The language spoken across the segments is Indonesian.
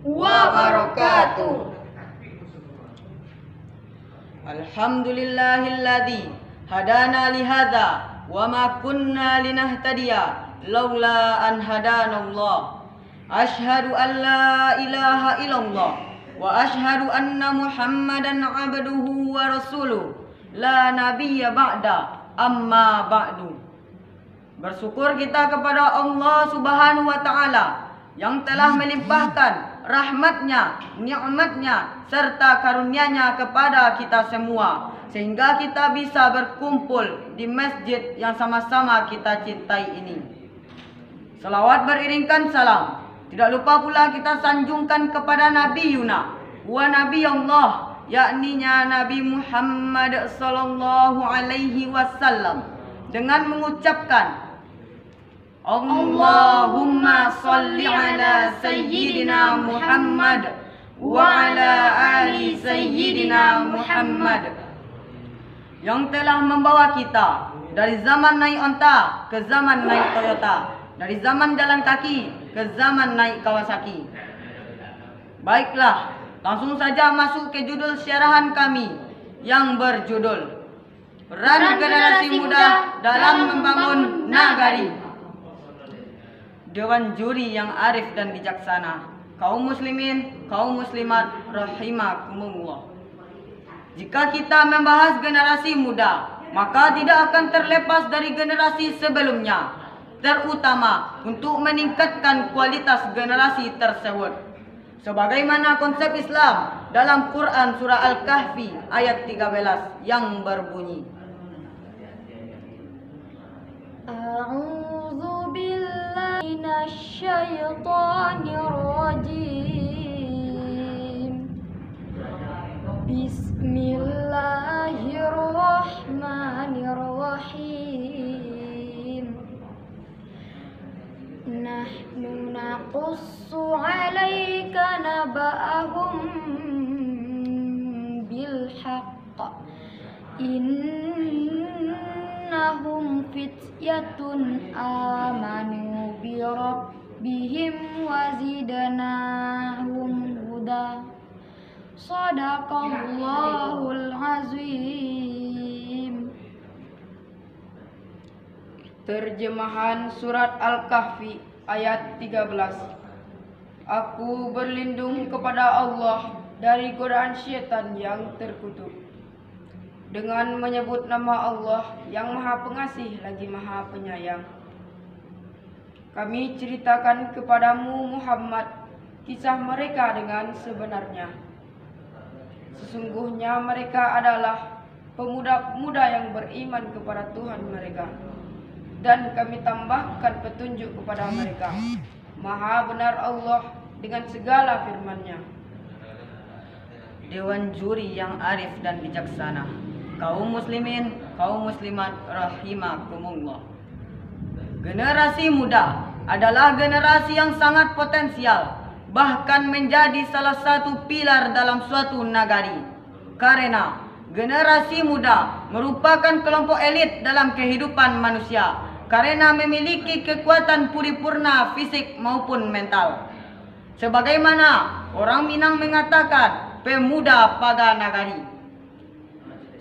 wabarakatuh. Alhamdulillahilladzi hadana lihadza wa ma kunna linahtadiya laula an hadanallah. Asyhadu an la ilaha illallah wa asyhadu anna Muhammadan abduhu wa rasuluh la nabiyya ba'da amma ba'du. Bersyukur kita kepada Allah Subhanahu wa taala yang telah melimpahkan rahmatnya, nikmatnya, serta karunia-Nya kepada kita semua, sehingga kita bisa berkumpul di masjid yang sama-sama kita cintai ini. Salawat beriringkan salam. Tidak lupa pula kita sanjungkan kepada Nabi Yuna wa Nabi Allah, yakninya Nabi Muhammad sallallahu alaihi wasallam, dengan mengucapkan Allahumma salli ala Sayyidina Muhammad wa ala ali Sayyidina Muhammad, yang telah membawa kita dari zaman naik onta ke zaman naik Toyota, dari zaman jalan kaki ke zaman naik Kawasaki. Baiklah, langsung saja masuk ke judul syarahan kami yang berjudul Peran Generasi Muda dalam Membangun Nagari. Dewan juri yang arif dan bijaksana, kaum muslimin, kaum muslimat rahimakumullah. Jika kita membahas generasi muda, maka tidak akan terlepas dari generasi sebelumnya, terutama untuk meningkatkan kualitas generasi tersebut. Sebagaimana konsep Islam dalam Quran surah Al-Kahfi ayat 13 yang berbunyi, A'udzu billahi minasyaitonir rajim. Bismillahirrahmanirrahim. Nahnu naqussu 'alaika naba'ahum bil haqq. Innahum fityatun amanu bi rabbihim wa zidnahum huda. Shadaqallahul azim. Terjemahan surat Al-Kahfi ayat 13. Aku berlindung kepada Allah dari godaan syaitan yang terkutuk, dengan menyebut nama Allah yang Maha Pengasih lagi Maha Penyayang. Kami ceritakan kepadamu Muhammad kisah mereka dengan sebenarnya. Sesungguhnya mereka adalah pemuda-pemuda yang beriman kepada Tuhan mereka, dan kami tambahkan petunjuk kepada mereka. Maha benar Allah dengan segala firman-Nya. Dewan juri yang arif dan bijaksana, kaum muslimin, kaum muslimat rahimakumullah. Generasi muda adalah generasi yang sangat potensial, bahkan menjadi salah satu pilar dalam suatu nagari. Karena generasi muda merupakan kelompok elit dalam kehidupan manusia, karena memiliki kekuatan puripurna fisik maupun mental. Sebagaimana orang Minang mengatakan, pemuda pada nagari.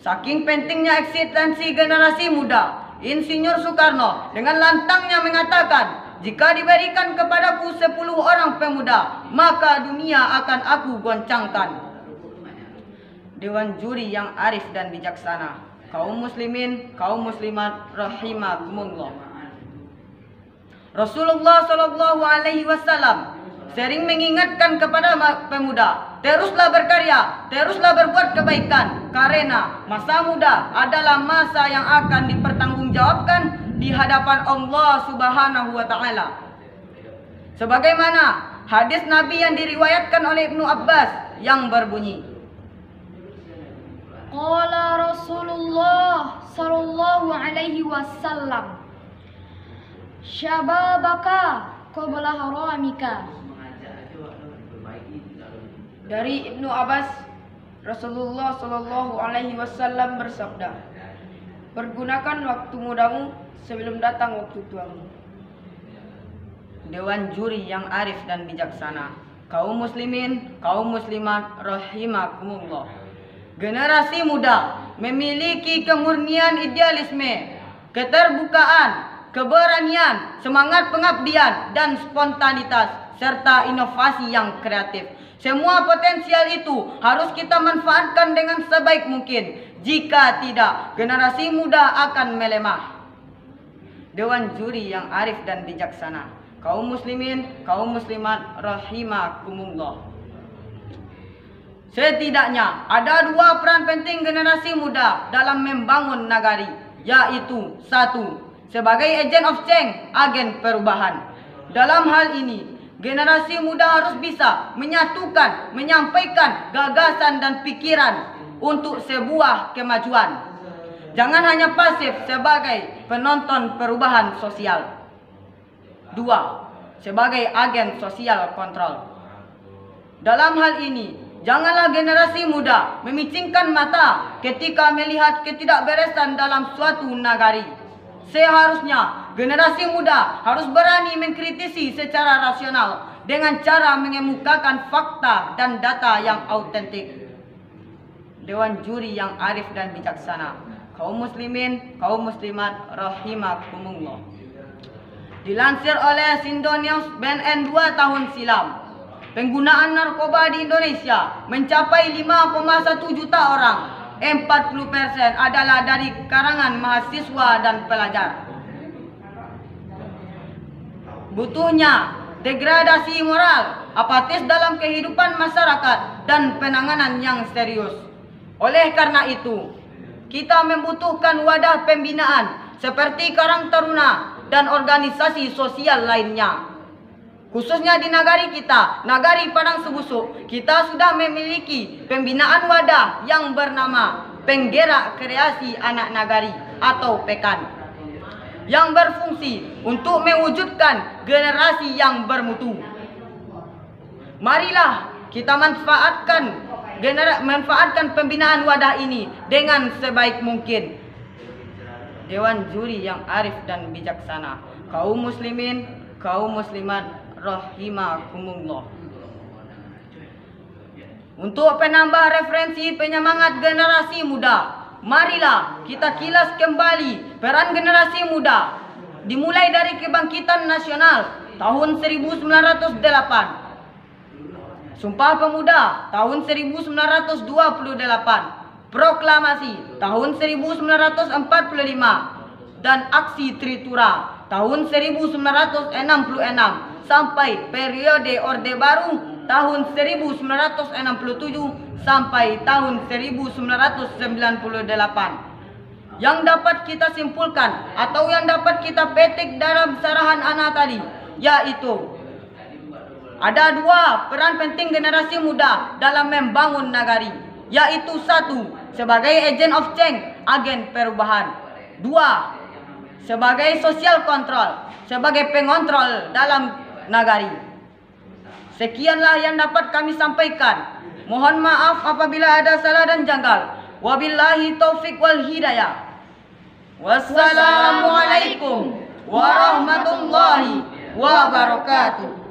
Saking pentingnya eksistensi generasi muda, Insinyur Soekarno dengan lantangnya mengatakan, jika diberikan kepadaku 10 orang pemuda, maka dunia akan aku goncangkan. Dewan juri yang arif dan bijaksana, kaum muslimin, kaum muslimat rahimakumullah. Rasulullah sallallahu alaihi wasallam sering mengingatkan kepada pemuda, teruslah berkarya, teruslah berbuat kebaikan, karena masa muda adalah masa yang akan dipertanggungjawabkan di hadapan Allah Subhanahu wa taala. Sebagaimana hadis Nabi yang diriwayatkan oleh Ibnu Abbas yang berbunyi, Qala Rasulullah sallallahu alaihi wasallam, syababaka qabla haramika. Dari Ibnu Abbas, Rasulullah sallallahu alaihi wasallam bersabda, pergunakan waktu mudamu sebelum datang waktu tuamu. Dewan juri yang arif dan bijaksana, kaum muslimin, kaum muslimat rahimakumullah. Generasi muda memiliki kemurnian idealisme, keterbukaan, keberanian, semangat pengabdian, dan spontanitas, serta inovasi yang kreatif. Semua potensial itu harus kita manfaatkan dengan sebaik mungkin. Jika tidak, generasi muda akan melemah. Dewan juri yang arif dan bijaksana, kaum muslimin, kaum muslimat rahimakumullah. Setidaknya ada dua peran penting generasi muda dalam membangun nagari, yaitu satu, sebagai agent of change, agen perubahan. Dalam hal ini, generasi muda harus bisa menyatukan, menyampaikan gagasan dan pikiran untuk sebuah kemajuan. Jangan hanya pasif sebagai penonton perubahan sosial. Dua, sebagai agen sosial kontrol. Dalam hal ini, janganlah generasi muda memicingkan mata ketika melihat ketidakberesan dalam suatu nagari. Seharusnya generasi muda harus berani mengkritisi secara rasional dengan cara mengemukakan fakta dan data yang autentik. Dewan juri yang arif dan bijaksana, kaum muslimin, kaum muslimat rahimakumullah. Dilansir oleh Sindonews BNN 2 tahun silam, penggunaan narkoba di Indonesia mencapai 5,1 juta orang. 40% adalah dari kalangan mahasiswa dan pelajar. Butuhnya degradasi moral, apatis dalam kehidupan masyarakat, dan penanganan yang serius. Oleh karena itu, kita membutuhkan wadah pembinaan seperti Karang Taruna dan organisasi sosial lainnya. Khususnya di nagari kita, nagari Padang Subusuk, kita sudah memiliki pembinaan wadah yang bernama Penggerak Kreasi Anak Nagari atau PEKAN, yang berfungsi untuk mewujudkan generasi yang bermutu. Marilah kita manfaatkan pembinaan wadah ini dengan sebaik mungkin. Dewan juri yang arif dan bijaksana, kaum muslimin, kaum muslimat rahimakumullah. Untuk penambah referensi penyemangat generasi muda, marilah kita kilas kembali peran generasi muda. Dimulai dari kebangkitan nasional tahun 1908, Sumpah Pemuda tahun 1928, Proklamasi tahun 1945, dan Aksi Tritura tahun 1966 sampai periode Orde Baru tahun 1967 sampai tahun 1998. Yang dapat kita simpulkan atau yang dapat kita petik dalam sarahan anak tadi, yaitu ada dua peran penting generasi muda dalam membangun nagari, yaitu satu, sebagai agent of change, agen perubahan. Dua, sebagai social control, sebagai pengontrol dalam nagari. Sekianlah yang dapat kami sampaikan. Mohon maaf apabila ada salah dan janggal. Wabillahi taufik wal hidayah. Wassalamualaikum warahmatullahi wabarakatuh.